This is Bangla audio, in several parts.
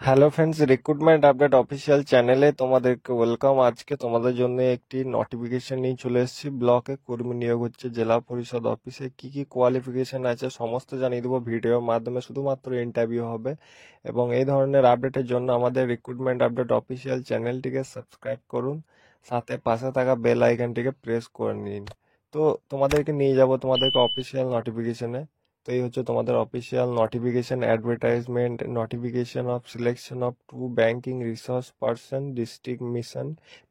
Hello friends, recruitment update official চ্যানেলে তোমাদেরকে ওয়েলকাম। আজকে তোমাদের জন্য একটি নোটিফিকেশন নিয়ে চলে এসেছি। ব্লকে কর্মী নিয়োগ হচ্ছে জেলা পরিষদ অফিসে। কি কি কোয়ালিফিকেশন আছে সমস্ত জানিয়ে দেবো ভিডিওর মাধ্যমে, শুধুমাত্র ইন্টারভিউ হবে। এবং এই ধরনের আপডেটের জন্য আমাদের রিক্রুটমেন্ট আপডেট অফিসিয়াল চ্যানেলটিকে সাবস্ক্রাইব করুন, সাথে পাশে থাকা বেল আইকনটিকে প্রেস করে নিন। তো তোমাদেরকে নিয়ে যাব তোমাদেরকে অফিসিয়াল নোটিফিকেশনে। তো এই হচ্ছে তোমাদের official notification advertisement, notification of selection of two banking resource person, district mission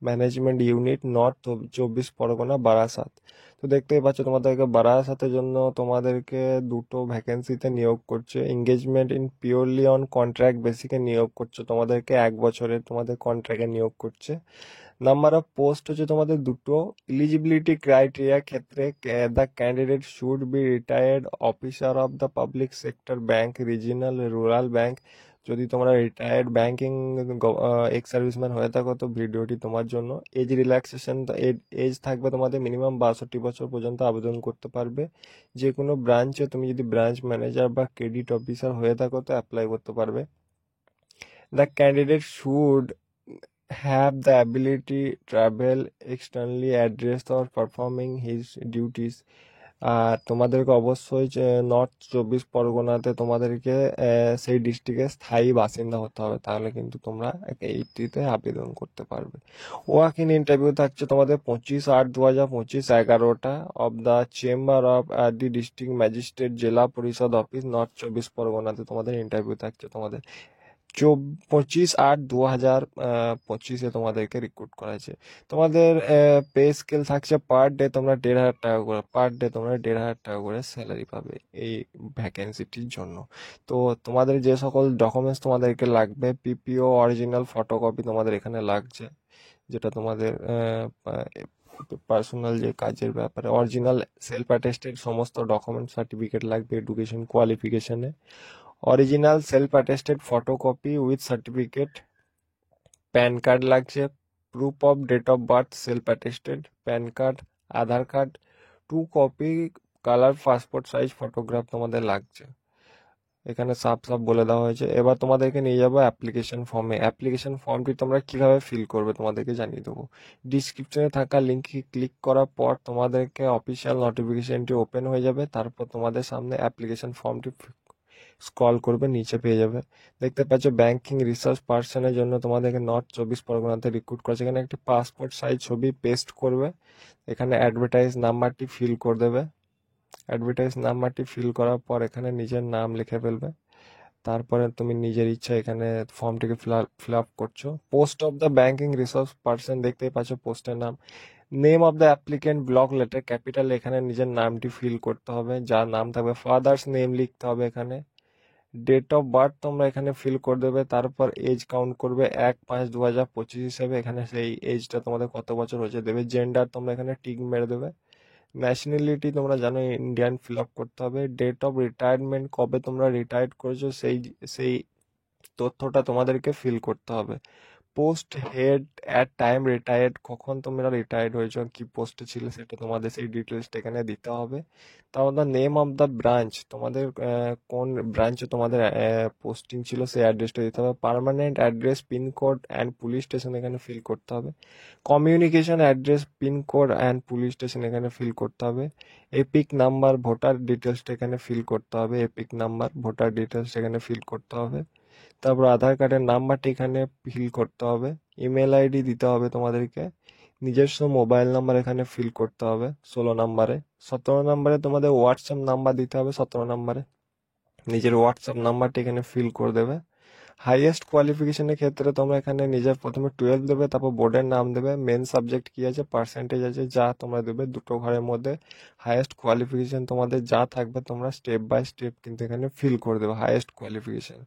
management unit, north 24 Pargana, Barasat. তো দেখতেই পাচ্ছ তোমাদেরকে বারাসাতের জন্য তোমাদেরকে দুটো ভ্যাকেন্সিতে নিয়োগ করছে। Engagement in purely on contract বেসিকে নিয়োগ করছে, তোমাদেরকে 1 বছরের তোমাদের কন্ট্রাক্টে নিয়োগ করছে। নাম্বার অফ পোস্ট হচ্ছে তোমাদের দুটো। এলিজিবিলিটি ক্রাইটেরিয়া ক্ষেত্রে the candidate should be retired officer of the public sector bank, regional rural bank. যদি তোমরা রিটায়ার্ড ব্যাংকিং এক্স সার্ভিসম্যান হয়ে থাকো তো ভিডিওটি তোমার জন্য। এজ রিল্যাক্সেশন, এজ থাকবে তোমাদের মিনিমাম 62 বছর পর্যন্ত আবেদন করতে পারবে। যে কোনো ব্রাঞ্চে তুমি যদি ব্রাঞ্চ ম্যানেজার বা ক্রেডিট অফিসার হয়ে থাকো তো অ্যাপ্লাই করতে পারবে। The candidate should have the ability travel externally address or performing his duties. আর তোমাদেরকে অবশ্যই নর্থ 24 পরগনাতে তোমাদেরকে সেই ডিস্ট্রিক্টের স্থায়ী বাসিন্দা হতে হবে, তাহলে কিন্তু তোমরা এইটিতে আবেদন করতে পারবে। ওয়াক ইন ইন্টারভিউ থাকছে তোমাদের 25/8/2025 11টা of the chamber of the district magistrate, জেলা পরিষদ অফিস, নর্থ 24 পরগনাতে তোমাদের ইন্টারভিউ থাকছে তোমাদের। 25/8/2025 তোমাদেরকে রিক্রুট করা হয়েছে। তোমাদের পে স্কেল থাকছে পার ডে তোমরা 1,500 টাকা করে, পার ডে তোমরা 1,500 টাকা করে স্যালারি পাবে এই ভ্যাকেন্সিটির জন্য। তো তোমাদের যে সকল ডকুমেন্টস তোমাদেরকে লাগবে, পিপিও অরিজিনাল ফটোকপি তোমাদের এখানে লাগছে, যেটা তোমাদের পার্সোনাল যে কাজের ব্যাপারে অরিজিনাল সেলফ অ্যাটেস্টেড সমস্ত ডকুমেন্ট সার্টিফিকেট লাগবে এডুকেশন কোয়ালিফিকেশনে। Original self attested photocopy with certificate, pan card লাগছে, proof of date of birth self attested, pan card, Aadhaar card, 2 copy colour passport size photograph তোমাদের লাগছে। এখানে সাফ সাফ বলে দেওয়া হয়েছে। এবার তোমাদেরকে নিয়ে যাবো অ্যাপ্লিকেশন ফর্মে। অ্যাপ্লিকেশন ফর্মটি তোমরা কিভাবে ফিল করবে তোমাদেরকে জানিয়ে দেবো। ডিসক্রিপশনে থাকা লিঙ্কে ক্লিক করার পর তোমাদেরকে অফিসিয়াল নোটিফিকেশনটি ওপেন হয়ে যাবে, তারপর তোমাদের সামনে অ্যাপ্লিকেশন ফর্মটি স্ক্রল করবে, নিচে পেয়ে যাবে। দেখতে পাচ্ছ ব্যাংকিং রিসার্চ পার্সনের জন্য তোমাদেরকে নর্থ 24 পরগনাতে রিক্রুট করেছে। এখানে একটি পাসপোর্ট সাইজ ছবি পেস্ট করবে, এখানে অ্যাডভার্টাইজ নাম্বারটি ফিল করে দেবে। অ্যাডভার্টাইজ নাম্বারটি ফিল করার পর এখানে নিজের নাম লিখে ফেলবে। তারপরে তুমি নিজের ইচ্ছা এখানে ফর্মটিকে ফিল আপ করছো। Post of the banking resource person, দেখতেই পাচ্ছ পোস্টের নাম। Name of the applicant block letter capital, এখানে নিজের নামটি ফিল করতে হবে, যার নাম থাকবে। ফাদার্স নেম লিখতে হবে এখানে। ডেট অফ বার্থ তোমরা এখানে ফিল করে দেবে, তারপর এজ কাউন্ট করবে 1/5/2025 হিসেবে। এখানে সেই এজটা তোমাদের কত বছর হয়েছে দেবে। জেন্ডার তোমরা এখানে টিক মেরে দেবে। ন্যাশনালিটি তোমরা জানো ইন্ডিয়ান ফিল আপ করতে হবে। ডেট অফ রিটায়ারমেন্ট, কবে তোমরা রিটায়ার্ড করেছো সেই সেই তথ্যটা তোমাদেরকে ফিল করতে হবে। Post head at time retired, কখন তোমরা রিটায়ার্ড হয়েছো, কি পোস্টে ছিল সেটা তোমাদের সেই ডিটেলসটা এখানে দিতে হবে। তারপর নেম অফ দ্য ব্রাঞ্চ, তোমাদের কোন ব্রাঞ্চে তোমাদের পোস্টিং ছিল সেই অ্যাড্রেসটা দিতে হবে। Permanent address, pincode and police station এখানে ফিল করতে হবে। Communication address, pincode and police station এখানে ফিল করতে হবে। এপিক নাম্বার, ভোটার ডিটেলসটা এখানে ফিল করতে হবে। এপিক নাম্বার, ভোটার ডিটেলস এখানে ফিল করতে হবে। তারপর আধার কার্ডের নাম্বারটি এখানে ফিল করতে হবে। ইমেল আইডি দিতে হবে তোমাদেরকে। নিজস্ব মোবাইল নাম্বার এখানে ফিল করতে হবে 16 নম্বরে। 17 নম্বরে তোমাদের হোয়াটসঅ্যাপ নাম্বার দিতে হবে 17 নম্বরে। নিজের হোয়াটসঅ্যাপ নাম্বারটি এখানে ফিল করে দেবে। হাইয়েস্ট কোয়ালিফিকেশনের ক্ষেত্রে তোমরা এখানে নিজের প্রথমে 12 দেবে, তারপর বোর্ডের নাম দেবে, মেন সাবজেক্ট কি আছে, পার্সেন্টেজ আছে, যা তোমরা দেবে দুটো ঘরের মধ্যে। হাইয়েস্ট কোয়ালিফিকেশন তোমাদের যা থাকবে তোমরা স্টেপ বাই স্টেপ কিন্তু এখানে ফিল করে দেবে হাইয়েস্ট কোয়ালিফিকেশন।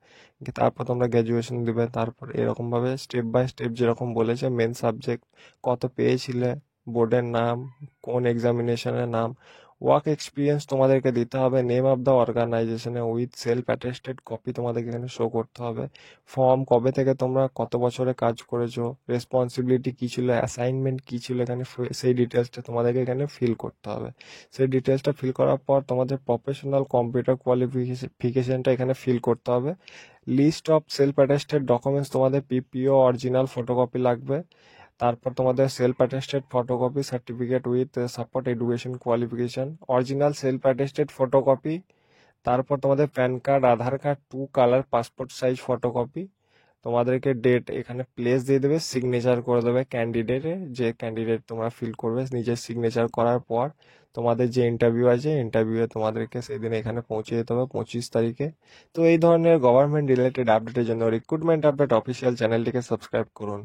তারপর তোমরা গ্র্যাজুয়েশন দিবে, তারপর এরকমভাবে স্টেপ বাই স্টেপ যেরকম বলেছে মেন সাবজেক্ট কত পেয়েছিলে, বোর্ডের নাম, কোন এক্সামিনেশনের নাম। ওয়ার্ক এক্সপিরিয়েন্স তোমাদেরকে দিতে হবে। নেম অফ দ্য অর্গানাইজেশনে উইথ সেলফ অ্যাটেস্টেড কপি তোমাদেরকে এখানে শো করতে হবে। ফর্ম, কবে থেকে তোমরা কত বছরে কাজ করেছো, রেসপন্সিবিলিটি কী ছিল, অ্যাসাইনমেন্ট কী ছিল, এখানে সেই ডিটেলসটা তোমাদেরকে এখানে ফিল করতে হবে। সেই ডিটেলসটা ফিল করার পর তোমাদের প্রফেশনাল কম্পিউটার কোয়ালিফিকেশনটা এখানে ফিল করতে হবে। List of self attested documents, তোমাদের পিপিও অরিজিনাল ফটোকপি লাগবে। তারপর তোমাদের self attested photocopy certificate with support education qualification, original self attested photocopy. তারপর তোমাদের pan card, Aadhaar card, 2 colour passport size photocopy. তোমাদেরকে ডেট এখানে প্লেস দিয়ে দেবে, সিগনেচার করে দেবে ক্যান্ডিডেটে, যে ক্যান্ডিডেট তোমরা ফিল করবে নিজের সিগনেচার করার পর তোমাদের যে ইন্টারভিউ আছে ইন্টারভিউয়ে তোমাদেরকে সেদিন এখানে পৌঁছে যেতে হবে 25 তারিখে। তো এই ধরনের গভর্নমেন্ট রিলেটেড আপডেটের জন্য রিক্রুটমেন্ট আপডেট অফিসিয়াল চ্যানেলটিকে সাবস্ক্রাইব করুন।